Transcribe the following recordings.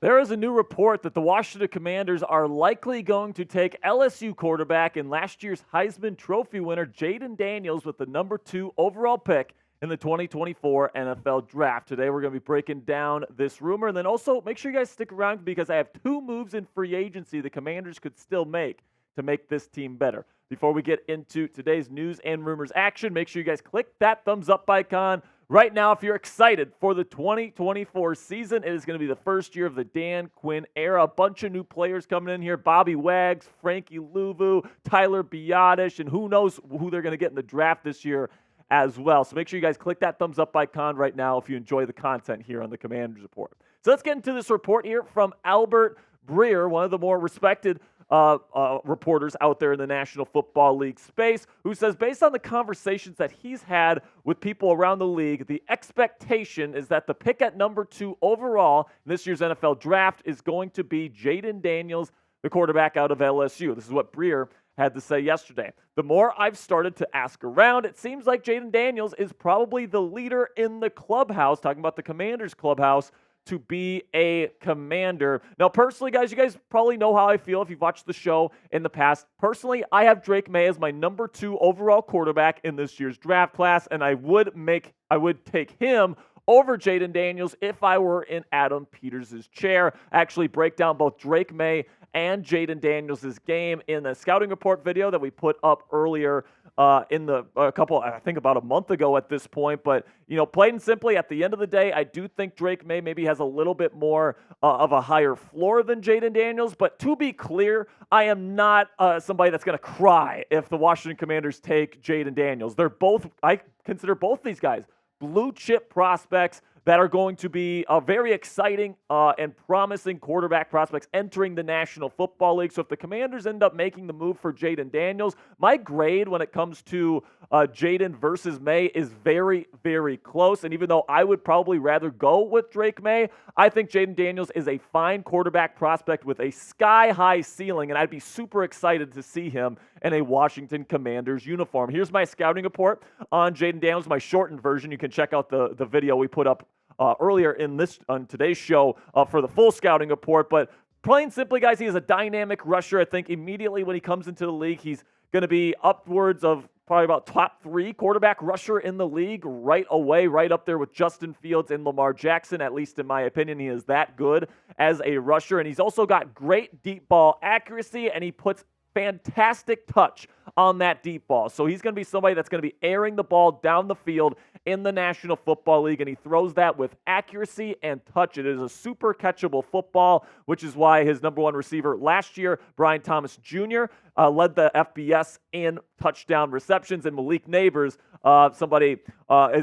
There is a new report that the Washington Commanders are likely going to take LSU quarterback and last year's Heisman Trophy winner Jayden Daniels with the number 2 overall pick in the 2024 NFL Draft. Today we're going to be breaking down this rumor, and then also make sure you guys stick around because I have 2 moves in free agency the Commanders could still make to make this team better. Before we get into today's news and rumors action, make sure you guys click that thumbs up icon. Right now, if you're excited for the 2024 season, it is going to be the first year of the Dan Quinn era. A bunch of new players coming in here. Bobby Wags, Frankie Louvu, Tyler Biadasz, and who knows who they're going to get in the draft this year as well. So make sure you guys click that thumbs up icon right now if you enjoy the content here on the Commanders Report. So let's get into this report here from Albert Breer, one of the more respected reporters out there in the National Football League space, who says based on the conversations that he's had with people around the league, the expectation is that the pick at number 2 overall in this year's NFL Draft is going to be Jayden Daniels, the quarterback out of LSU. This is what Breer had to say yesterday. The more I've started to ask around, it seems like Jayden Daniels is probably the leader in the clubhouse, talking about the Commanders clubhouse, to be a Commander. Now, personally, guys, you guys probably know how I feel if you've watched the show in the past. Personally, I have Drake Maye as my number 2 overall quarterback in this year's draft class, and I would take him over Jayden Daniels if I were in Adam Peters' chair. Actually break down both Drake Maye and Jayden Daniels' game in the scouting report video that we put up earlier I think about a month ago at this point. But, plain and simply, at the end of the day, I do think Drake Maye maybe has a little bit more of a higher floor than Jayden Daniels. But to be clear, I am not somebody that's going to cry if the Washington Commanders take Jayden Daniels. I consider both these guys blue chip prospects that are going to be very exciting and promising quarterback prospects entering the National Football League. So if the Commanders end up making the move for Jayden Daniels, my grade when it comes to Jayden versus Maye is very, very close. And even though I would probably rather go with Drake Maye, I think Jayden Daniels is a fine quarterback prospect with a sky-high ceiling, and I'd be super excited to see him in a Washington Commanders uniform. Here's my scouting report on Jayden Daniels, my shortened version. You can check out the video we put up earlier on today's show for the full scouting report. But plain simply, guys, he is a dynamic rusher. I think immediately when he comes into the league, he's going to be upwards of probably about top 3 quarterback rusher in the league right away, right up there with Justin Fields and Lamar Jackson. At least in my opinion, he is that good as a rusher. And he's also got great deep ball accuracy, and he puts fantastic touch on that deep ball. So he's going to be somebody that's going to be airing the ball down the field in the National Football League, and he throws that with accuracy and touch. It is a super catchable football, which is why his number 1 receiver last year, Brian Thomas Jr., led the FBS in touchdown receptions, and Malik Neighbors, is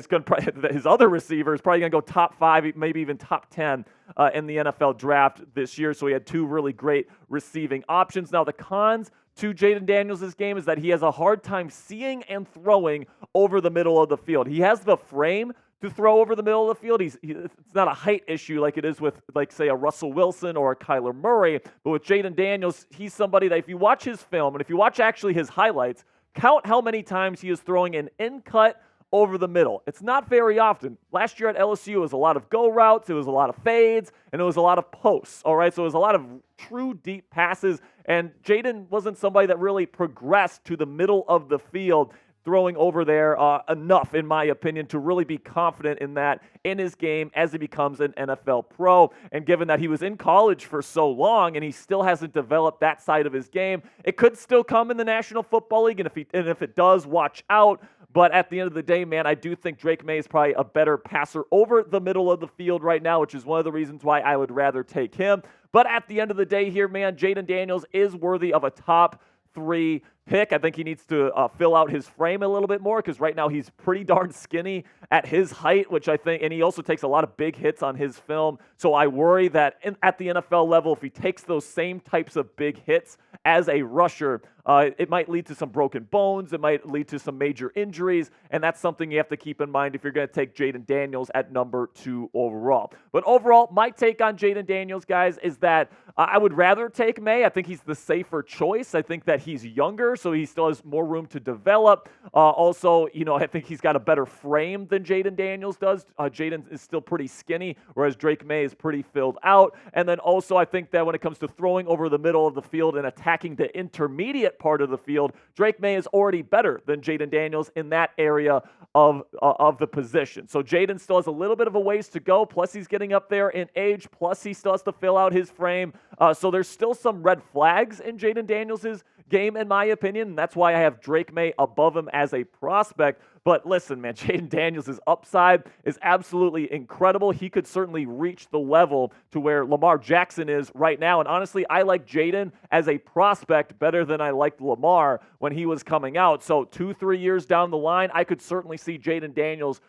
going to his other receiver is probably going to go top 5, maybe even top 10 in the NFL Draft this year. So he had 2 really great receiving options. Now the cons to Jayden Daniels' game is that he has a hard time seeing and throwing over the middle of the field. He has the frame to throw over the middle of the field. It's not a height issue like it is with, say, a Russell Wilson or a Kyler Murray. But with Jayden Daniels, he's somebody that if you watch his film and if you watch actually his highlights, count how many times he is throwing an in-cut over the middle. It's not very often. Last year at LSU, it was a lot of go routes, it was a lot of fades, and it was a lot of posts, all right? So it was a lot of true deep passes, and Jayden wasn't somebody that really progressed to the middle of the field throwing over there enough, in my opinion, to really be confident in that in his game as he becomes an NFL pro. And given that he was in college for so long and he still hasn't developed that side of his game, it could still come in the National Football League, and if it does, watch out. But at the end of the day, man, I do think Drake Maye is probably a better passer over the middle of the field right now, which is one of the reasons why I would rather take him. But at the end of the day here, man, Jayden Daniels is worthy of a top 3 pick. I think he needs to fill out his frame a little bit more because right now he's pretty darn skinny at his height, which I think, and he also takes a lot of big hits on his film. So I worry that at the NFL level, if he takes those same types of big hits as a rusher, it might lead to some broken bones. It might lead to some major injuries, and that's something you have to keep in mind if you're going to take Jayden Daniels at number 2 overall. But overall, my take on Jayden Daniels, guys, is that I would rather take Maye. I think he's the safer choice. I think that he's younger, so he still has more room to develop. Also, I think he's got a better frame than Jayden Daniels does. Jayden is still pretty skinny, whereas Drake Maye is pretty filled out. And then also, I think that when it comes to throwing over the middle of the field and attacking the intermediate part of the field, Drake Maye is already better than Jayden Daniels in that area of the position. So Jayden still has a little bit of a ways to go, plus he's getting up there in age, plus he still has to fill out his frame. So there's still some red flags in Jayden Daniels' game, in my opinion, and that's why I have Drake Maye above him as a prospect. But listen, man, Jayden Daniels' upside is absolutely incredible. He could certainly reach the level to where Lamar Jackson is right now. And honestly, I like Jayden as a prospect better than I liked Lamar when he was coming out. So 2-3 years down the line, I could certainly see Jayden Daniels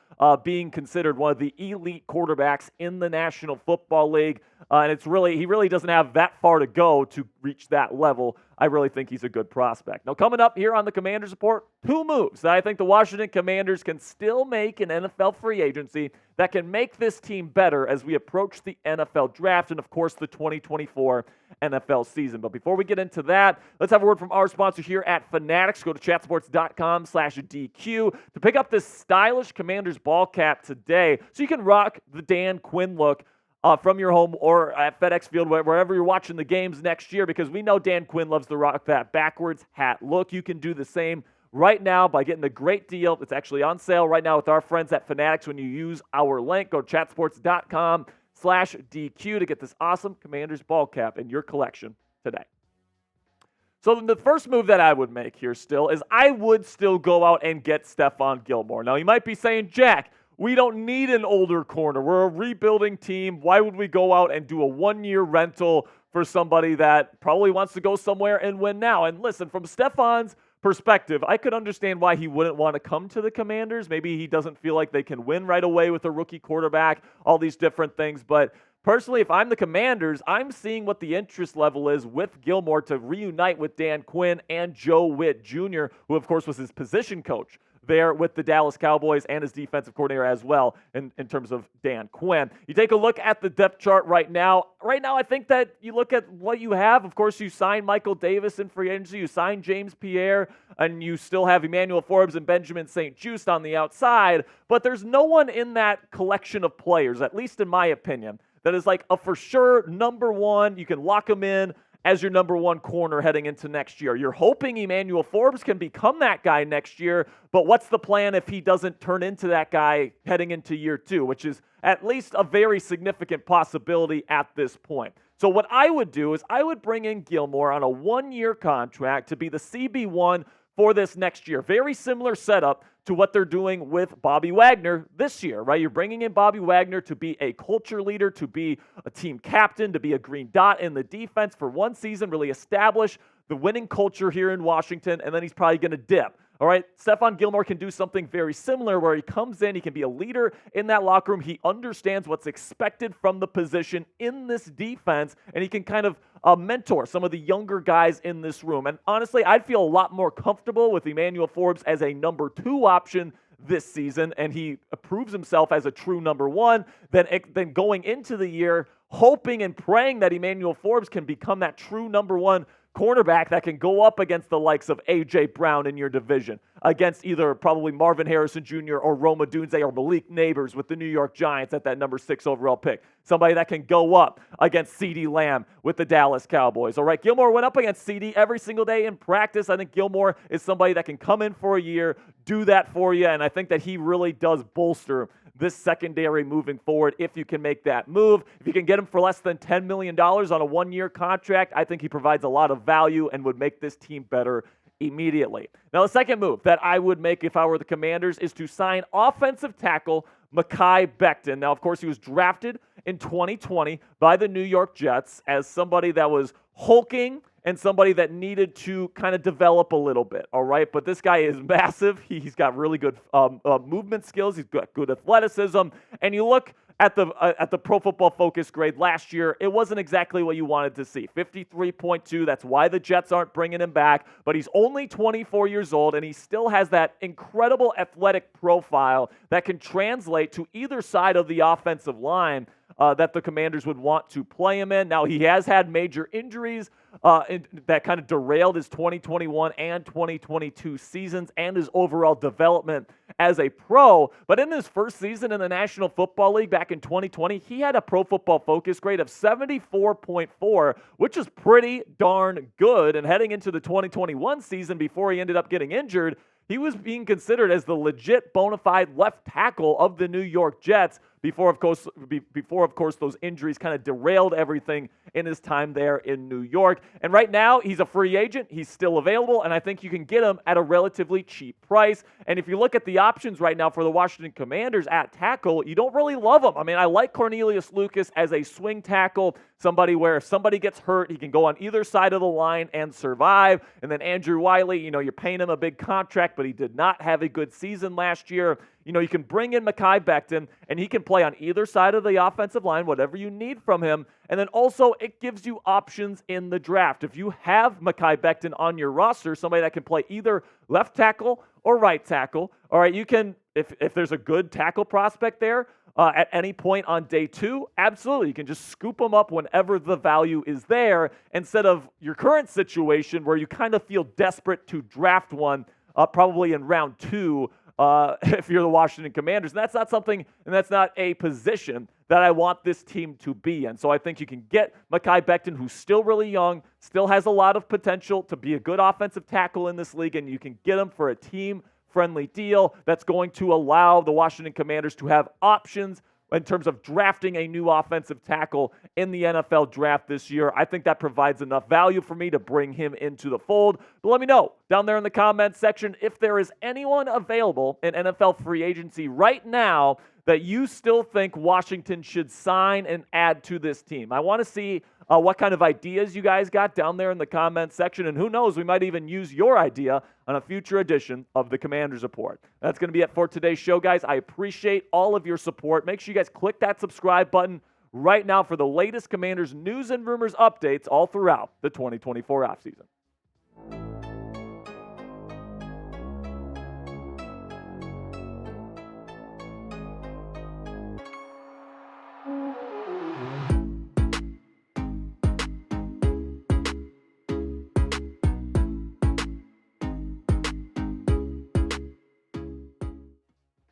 being considered one of the elite quarterbacks in the National Football League. And he really doesn't have that far to go to reach that level. I really think he's a good prospect. Now, coming up here on the Commanders Report, 2 moves that I think the Washington Commanders can still make in NFL free agency that can make this team better as we approach the NFL draft and, of course, the 2024 NFL season. But before we get into that, let's have a word from our sponsor here at Fanatics. Go to chatsports.com/DQ to pick up this stylish Commanders ball cap today so you can rock the Dan Quinn look from your home or at FedEx Field, wherever you're watching the games next year, because we know Dan Quinn loves to rock that backwards hat look. You can do the same right now by getting a great deal. It's actually on sale right now with our friends at Fanatics when you use our link. Go to chatsports.com/DQ to get this awesome Commanders ball cap in your collection today. So the first move that I would make here still is I would still go out and get Stephon Gilmore. Now, you might be saying, Jack, we don't need an older corner. We're a rebuilding team. Why would we go out and do a 1-year rental for somebody that probably wants to go somewhere and win now? And listen, from Stephon's perspective, I could understand why he wouldn't want to come to the Commanders. Maybe he doesn't feel like they can win right away with a rookie quarterback, all these different things. But personally, if I'm the Commanders, I'm seeing what the interest level is with Gilmore to reunite with Dan Quinn and Joe Witt Jr., who, of course, was his position coach there with the Dallas Cowboys and his defensive coordinator as well in terms of Dan Quinn. You take a look at the depth chart right now. Right now, I think that you look at what you have. Of course, you sign Michael Davis in free agency. You sign James Pierre, and you still have Emmanuel Forbes and Benjamin St-Juste on the outside. But there's no one in that collection of players, at least in my opinion, that is like a for sure number one. You can lock him in as your number one corner heading into next year. You're hoping Emmanuel Forbes can become that guy next year, but what's the plan if he doesn't turn into that guy heading into year 2, which is at least a very significant possibility at this point. So what I would do is I would bring in Gilmore on a 1-year contract to be the CB1 for this next year. Very similar setup to what they're doing with Bobby Wagner this year, right? You're bringing in Bobby Wagner to be a culture leader, to be a team captain, to be a green dot in the defense for 1 season, really establish the winning culture here in Washington, and then he's probably going to dip. All right, Stephon Gilmore can do something very similar where he comes in, he can be a leader in that locker room, he understands what's expected from the position in this defense, and he can kind of mentor some of the younger guys in this room. And honestly, I'd feel a lot more comfortable with Emmanuel Forbes as a number 2 option this season, and he proves himself as a true number 1, than going into the year hoping and praying that Emmanuel Forbes can become that true number 1 cornerback that can go up against the likes of A.J. Brown in your division, against either probably Marvin Harrison Jr. or Rome Odunze or Malik Neighbors with the New York Giants at that number 6 overall pick. Somebody that can go up against CeeDee Lamb with the Dallas Cowboys. All right, Gilmore went up against CeeDee every single day in practice. I think Gilmore is somebody that can come in for a year, do that for you, and I think that he really does bolster this secondary moving forward if you can make that move. If you can get him for less than $10 million on a 1-year contract, I think he provides a lot of value and would make this team better immediately. Now, the second move that I would make if I were the Commanders is to sign offensive tackle Mekhi Becton. Now, of course, he was drafted in 2020 by the New York Jets as somebody that was hulking and somebody that needed to kind of develop a little bit, all right? But this guy is massive. He's got really good movement skills. He's got good athleticism. And you look at the Pro Football Focus grade last year, it wasn't exactly what you wanted to see. 53.2, that's why the Jets aren't bringing him back, but he's only 24 years old, and he still has that incredible athletic profile that can translate to either side of the offensive line that the Commanders would want to play him in. Now, he has had major injuries that kind of derailed his 2021 and 2022 seasons and his overall development as a pro. But in his first season in the National Football League back in 2020, he had a Pro Football Focus grade of 74.4, which is pretty darn good. And heading into the 2021 season before he ended up getting injured, he was being considered as the legit bona fide left tackle of the New York Jets before, of course, those injuries kind of derailed everything in his time there in New York. And right now, he's a free agent. He's still available, and I think you can get him at a relatively cheap price. And if you look at the options right now for the Washington Commanders at tackle, you don't really love them. I mean, I like Cornelius Lucas as a swing tackle, somebody where if somebody gets hurt, he can go on either side of the line and survive. And then Andrew Wiley, you're paying him a big contract, but he did not have a good season last year. You can bring in Maye Becton, and he can play on either side of the offensive line, whatever you need from him. And then also, it gives you options in the draft. If you have Maye Becton on your roster, somebody that can play either left tackle or right tackle, all right, you can, if there's a good tackle prospect there at any point on day 2, absolutely, you can just scoop them up whenever the value is there, instead of your current situation where you kind of feel desperate to draft one probably in round 2 if you're the Washington Commanders. And that's not something, and that's not a position that I want this team to be in. So I think you can get Maye Becton, who's still really young, still has a lot of potential to be a good offensive tackle in this league, and you can get him for a team-friendly deal that's going to allow the Washington Commanders to have options in terms of drafting a new offensive tackle in the NFL draft this year. I think that provides enough value for me to bring him into the fold. But let me know down there in the comments section if there is anyone available in NFL free agency right now that you still think Washington should sign and add to this team. I want to see what kind of ideas you guys got down there in the comments section, and who knows, we might even use your idea on a future edition of the Commanders Report. That's going to be it for today's show, guys. I appreciate all of your support. Make sure you guys click that subscribe button right now for the latest Commanders news and rumors updates all throughout the 2024 offseason.